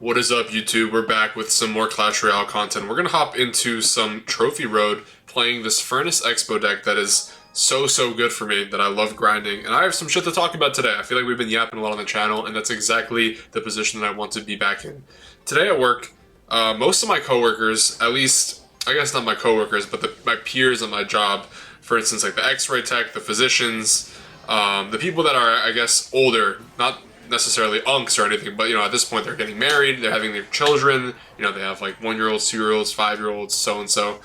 What is up, YouTube? We're back with some more Clash Royale content. We're gonna hop into some Trophy Road, playing this Furnace Expo deck that is so good for me, that I love grinding. And I have some shit to talk about today. I feel like we've been yapping a lot on the channel, and that's exactly the position that I want to be back in. Today at work, most of my coworkers, at least, I guess not my coworkers, but my peers on my job, for instance, like the X-ray tech, the physicians, the people that are, I guess, older, not necessarily unks or anything, but at this point they're getting married, they're having their children, they have like 1-year-olds, 2-year-olds, 5-year-olds, so and so.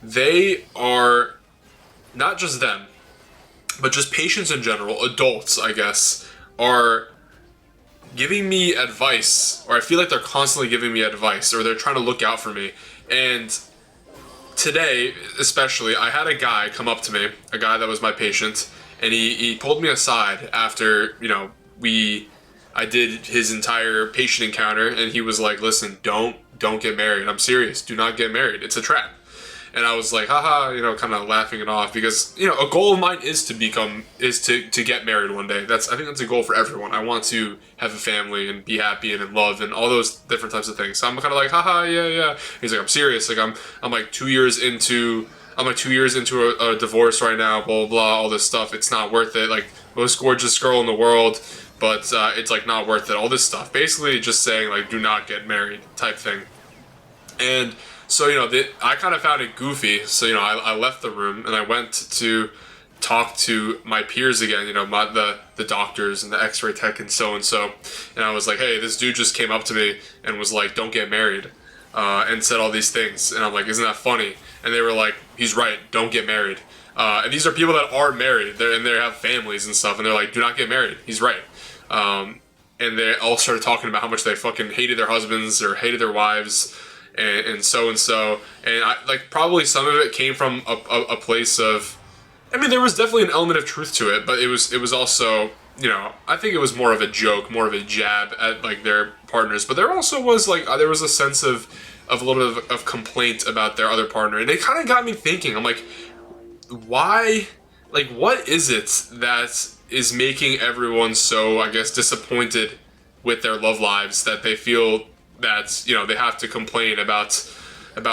They are, not just them, but just patients in general, adults, I guess, are giving me advice, or I feel like they're constantly giving me advice, or they're trying to look out for me. And today, especially, I had a guy come up to me, a guy that was my patient, and he pulled me aside after, I did his entire patient encounter, and he was like, listen, don't get married. I'm serious. Do not get married. It's a trap. And I was like, haha, kind of laughing it off, because, a goal of mine is to get married one day. I think that's a goal for everyone. I want to have a family and be happy and in love and all those different types of things. So I'm kind of like, haha, yeah. He's like, I'm serious. Like, I'm like 2 years into a divorce right now, blah, blah, blah, all this stuff. It's not worth it. Like, most gorgeous girl in the world, but it's like not worth it. All this stuff. Basically just saying, like, do not get married type thing. And so, I kind of found it goofy. So, I left the room and I went to talk to my peers again, the doctors and the X-ray tech and so. And I was like, hey, this dude just came up to me and was like, don't get married, and said all these things. And I'm like, isn't that funny? And they were like, he's right, don't get married. And these are people that are married, and they have families and stuff, and they're like, do not get married, he's right. And they all started talking about how much they fucking hated their husbands or hated their wives, and so. And I, like, probably some of it came from a place of, I mean, there was definitely an element of truth to it, but it was also, I think it was more of a joke, more of a jab at, like, their partners. But there also was, like, there was a sense of a little bit of complaint about their other partner, and it kind of got me thinking. I'm like, why? Like, what is it that is making everyone so, I guess, disappointed with their love lives, that they feel that, they have to complain about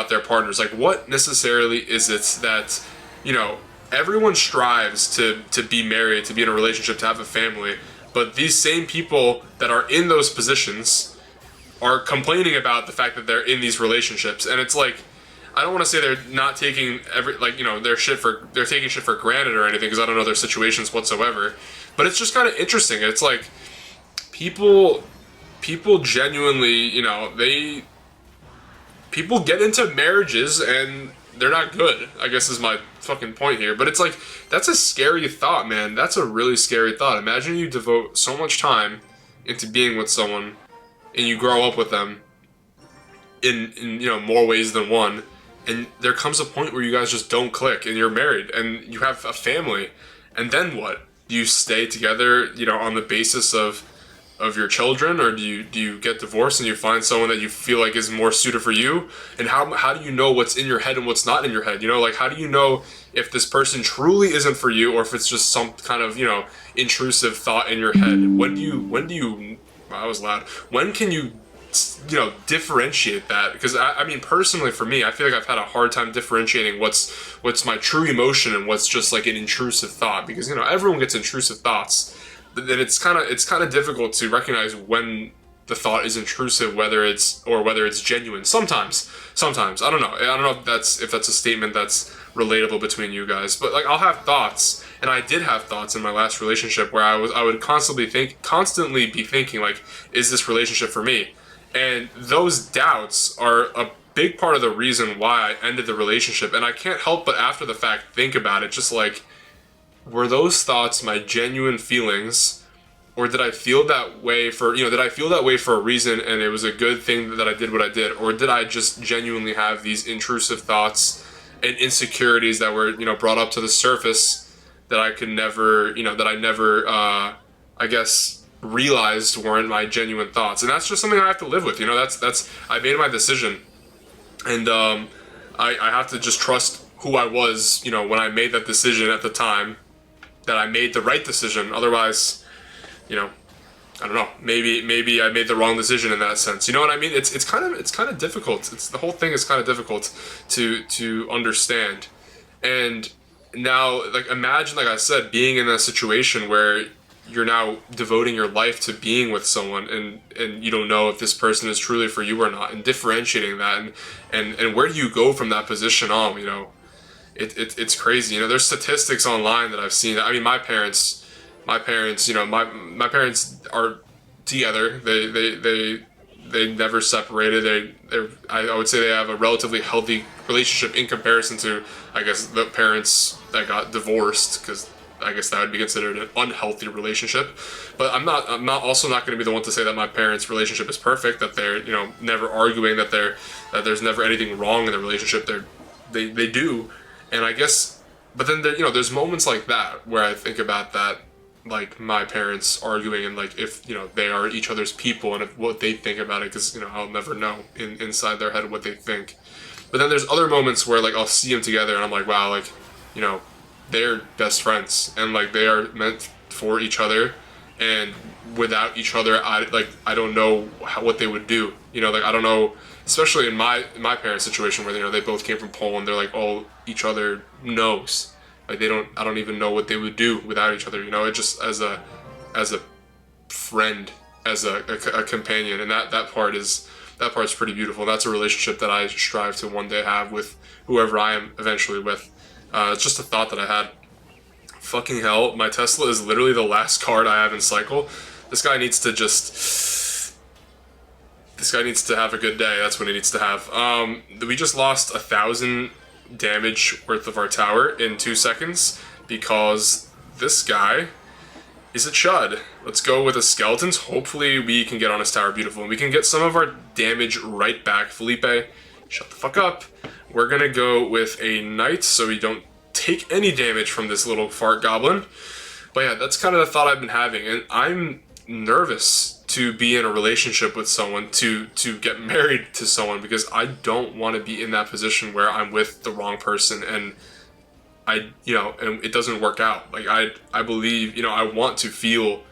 their partners? Like, what necessarily is it that, everyone strives to be married, to be in a relationship, to have a family, but these same people that are in those positions are complaining about the fact that they're in these relationships. And it's like, I don't want to say they're not taking they're taking shit for granted or anything, because I don't know their situations whatsoever, but it's just kind of interesting. It's like, people genuinely, people get into marriages and they're not good, I guess, is my fucking point here. But it's like, that's a scary thought, man. That's a really scary thought. Imagine you devote so much time into being with someone, and you grow up with them in more ways than one, and there comes a point where you guys just don't click, and you're married and you have a family, and then what? Do you stay together, on the basis of your children, or do you get divorced and you find someone that you feel like is more suited for you? And how do you know what's in your head and what's not in your head? Like, how do you know if this person truly isn't for you, or if it's just some kind of intrusive thought in your head? When do you wow, that was loud. When can you differentiate that? Because I mean, personally, for me, I feel like I've had a hard time differentiating what's my true emotion and what's just like an intrusive thought, because everyone gets intrusive thoughts, but then it's kind of difficult to recognize when the thought is intrusive, whether it's genuine. Sometimes I don't know if that's a statement that's relatable between you guys, but like, I'll have thoughts, and I did have thoughts in my last relationship where I would constantly be thinking, like, is this relationship for me? And those doubts are a big part of the reason why I ended the relationship. And I can't help but, after the fact, think about it, just like, were those thoughts my genuine feelings, or did I feel that way for a reason, and it was a good thing that I did what I did? Or did I just genuinely have these intrusive thoughts and insecurities that were, brought up to the surface, that I could never, that I never, I guess, realized weren't my genuine thoughts? And that's just something I have to live with. I made my decision, and I have to just trust who I was, when I made that decision at the time, that I made the right decision. Otherwise, I don't know. Maybe I made the wrong decision in that sense. You know what I mean? It's kind of difficult. It's the whole thing is kind of difficult to understand. And now, like, imagine, like I said, being in a situation where you're now devoting your life to being with someone, and you don't know if this person is truly for you or not, and differentiating that, and where do you go from that position on? You know, it's crazy. You know, there's statistics online that I've seen. I mean, my parents, you know, my parents are together. They never separated. I would say they have a relatively healthy relationship in comparison to, I guess, the parents that got divorced, because I guess that would be considered an unhealthy relationship. But I'm not also not going to be the one to say that my parents' relationship is perfect, that they're, you know, never arguing, that there's never anything wrong in the relationship. They do, and I guess, but then there, you know, there's moments like that where I think about that, like my parents arguing, and like, if, you know, they are each other's people, and if what they think about it, because, you know, I'll never know inside their head what they think. But then there's other moments where, like, I'll see them together and I'm like, wow, like, you know, they're best friends, and like they are meant for each other, and without each other, I don't know what they would do. You know, like, I don't know, especially in my parents' situation where, you know, they both came from Poland. They're like, all each other knows. Like, I don't even know what they would do without each other. You know, it just as a friend, as a companion, and that part's pretty beautiful. That's a relationship that I strive to one day have with whoever I am eventually with. It's just a thought that I had. Fucking hell, my Tesla is literally the last card I have in cycle. This guy needs to have a good day. That's what he needs to have. We just lost 1,000 damage worth of our tower in 2 seconds because this guy is a chud. Let's go with the skeletons. Hopefully we can get on his tower beautiful, and we can get some of our damage right back. Felipe, shut the fuck up. We're gonna go with a knight so we don't take any damage from this little fart goblin. But yeah, that's kind of the thought I've been having, and I'm nervous to be in a relationship with someone, to get married to someone, because I don't want to be in that position where I'm with the wrong person and and it doesn't work out. Like, I believe, you know, I want to feel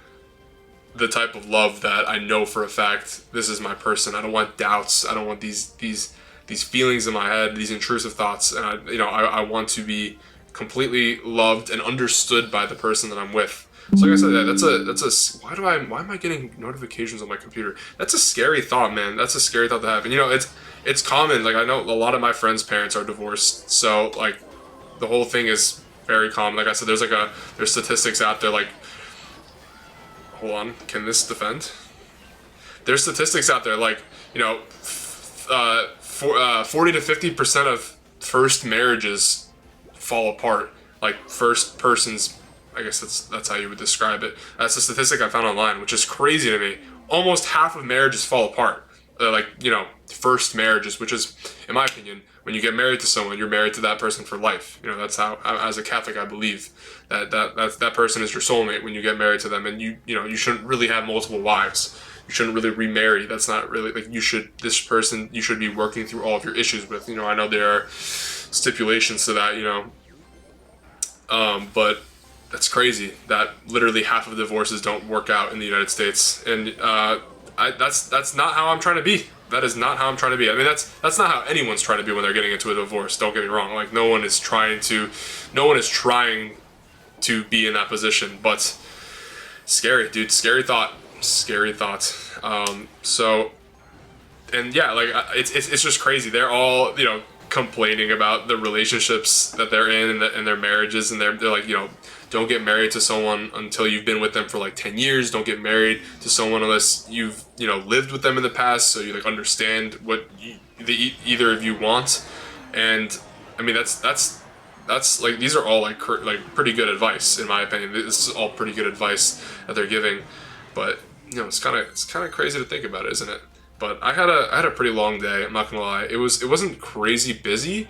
the type of love that I know for a fact this is my person. I don't want doubts. I don't want these feelings in my head, these intrusive thoughts, and I want to be completely loved and understood by the person that I'm with. So like I said, that's a why am I getting notifications on my computer? That's a scary thought, man. That's a scary thought to have. And, you know, it's common. Like, I know a lot of my friends' parents are divorced, so like the whole thing is very common. Like I said, there's statistics out there, like, hold on, can this defend? There's statistics out there, like, you know, 40 to 50% of first marriages fall apart. Like, first persons, I guess that's how you would describe it. That's a statistic I found online, which is crazy to me. Almost half of marriages fall apart. Like, you know, first marriages, which is, in my opinion, when you get married to someone, you're married to that person for life. You know, that's how, as a Catholic, I believe that person is your soulmate when you get married to them, and you shouldn't really have multiple wives. You shouldn't really remarry. That's not really, like, you should be working through all of your issues with. You know, I know there are stipulations to that, you know, but that's crazy that literally half of divorces don't work out in the United States, and that's not how I'm trying to be. That is not how I'm trying to be. I mean, that's not how anyone's trying to be when they're getting into a divorce. Don't get me wrong. Like, no one is trying to be in that position. But scary, dude. Scary thought. So, and yeah, like, it's just crazy. They're all, you know, complaining about the relationships that they're in and their marriages, and they're like, you know, don't get married to someone until you've been with them for like 10 years. Don't get married to someone unless you've, you know, lived with them in the past, so you like understand what either of you want. And I mean, that's like, these are all like pretty good advice in my opinion. This is all pretty good advice that they're giving, but you know, it's kind of crazy to think about it, isn't it? But I had a pretty long day. I'm not gonna lie. It wasn't crazy busy,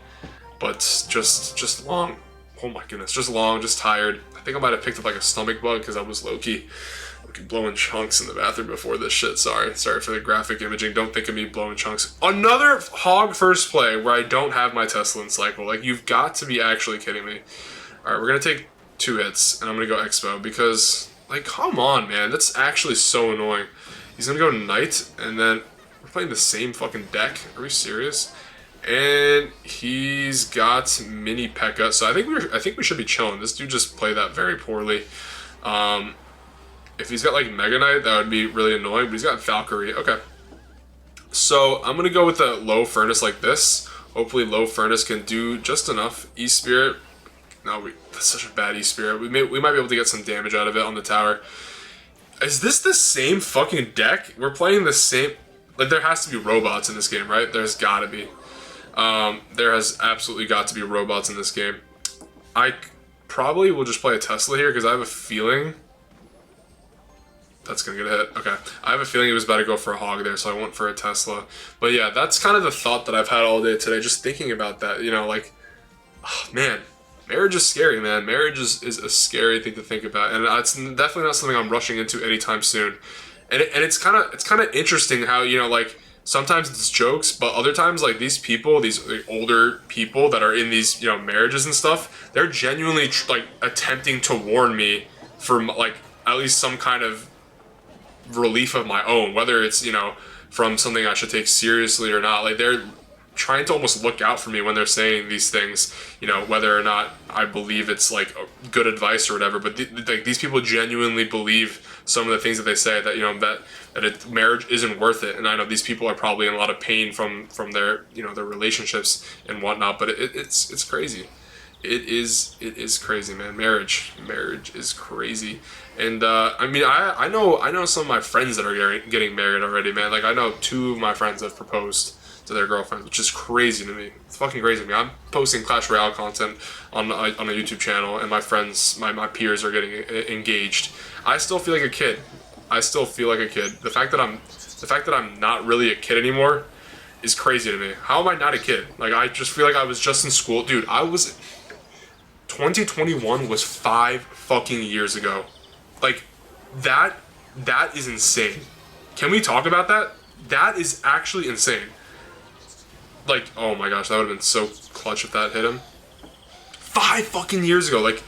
but just long. Oh my goodness, just long, just tired. I think I might have picked up like a stomach bug because I was low-key blowing chunks in the bathroom before this shit. Sorry for the graphic imaging. Don't think of me blowing chunks. Another hog first play where I don't have my Tesla in cycle. Like, you've got to be actually kidding me. All right, we're gonna take 2 hits, and I'm gonna go Expo because Like, come on, man. That's actually so annoying. He's gonna go Knight, and then we're playing the same fucking deck. Are we serious? And he's got Mini P.E.K.K.A. So I think we should be chilling. This dude just played that very poorly. If he's got like Mega Knight, that would be really annoying. But he's got Valkyrie. Okay. So I'm gonna go with a low Furnace like this. Hopefully, low Furnace can do just enough. E-Spirit. No, that's such a bad E-Spirit. We might be able to get some damage out of it on the tower. Is this the same fucking deck? We're playing the same... Like, there has to be robots in this game, right? There's gotta be. There has absolutely got to be robots in this game. I probably will just play a Tesla here, because I have a feeling... That's gonna get a hit. Okay. I have a feeling he was about to go for a hog there, so I went for a Tesla. But yeah, that's kind of the thought that I've had all day today, just thinking about that. You know, like... Oh, man. Marriage is scary, man. Marriage is a scary thing to think about, and it's definitely not something I'm rushing into anytime soon. And it's kind of interesting how, you know, like, sometimes it's jokes, but other times, like, these people, these like, older people that are in these, you know, marriages and stuff, they're genuinely like attempting to warn me for like at least some kind of relief of my own, whether it's, you know, from something I should take seriously or not. Like, they're trying to almost look out for me when they're saying these things, you know, whether or not I believe it's like good advice or whatever. But like, these people genuinely believe some of the things that they say, that, you know, that marriage isn't worth it. And I know these people are probably in a lot of pain from their, you know, their relationships and whatnot. But it's crazy. It is crazy, man. Marriage is crazy. And I mean, I know some of my friends that are getting married already, man. Like, I know 2 of my friends have proposed to their girlfriends, which is crazy to me. It's fucking crazy to me. I'm posting Clash Royale content on a YouTube channel, and my friends, my peers are getting engaged. I still feel like a kid. The fact that I'm not really a kid anymore is crazy to me. How am I not a kid? Like, I just feel like I was just in school. Dude, 2021 was 5 fucking years ago. Like, that is insane. Can we talk about that? That is actually insane. Like, oh my gosh, that would have been so clutch if that hit him. 5 fucking years ago. Like,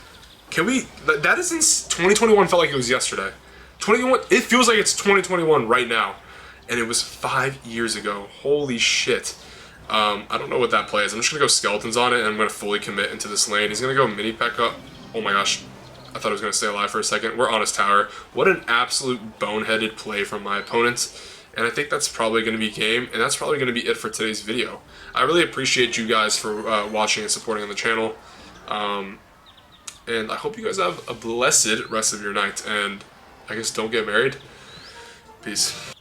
can we... That is in... 2021 felt like it was yesterday. 21... It feels like it's 2021 right now. And it was 5 years ago. Holy shit. I don't know what that play is. I'm just going to go Skeletons on it, and I'm going to fully commit into this lane. He's going to go Mini P.E.K.K.A. Oh my gosh. I thought I was going to stay alive for a second. We're on his tower. What an absolute boneheaded play from my opponent. And I think that's probably going to be game, and that's probably going to be it for today's video. I really appreciate you guys for watching and supporting on the channel. And I hope you guys have a blessed rest of your night, and I guess don't get married. Peace.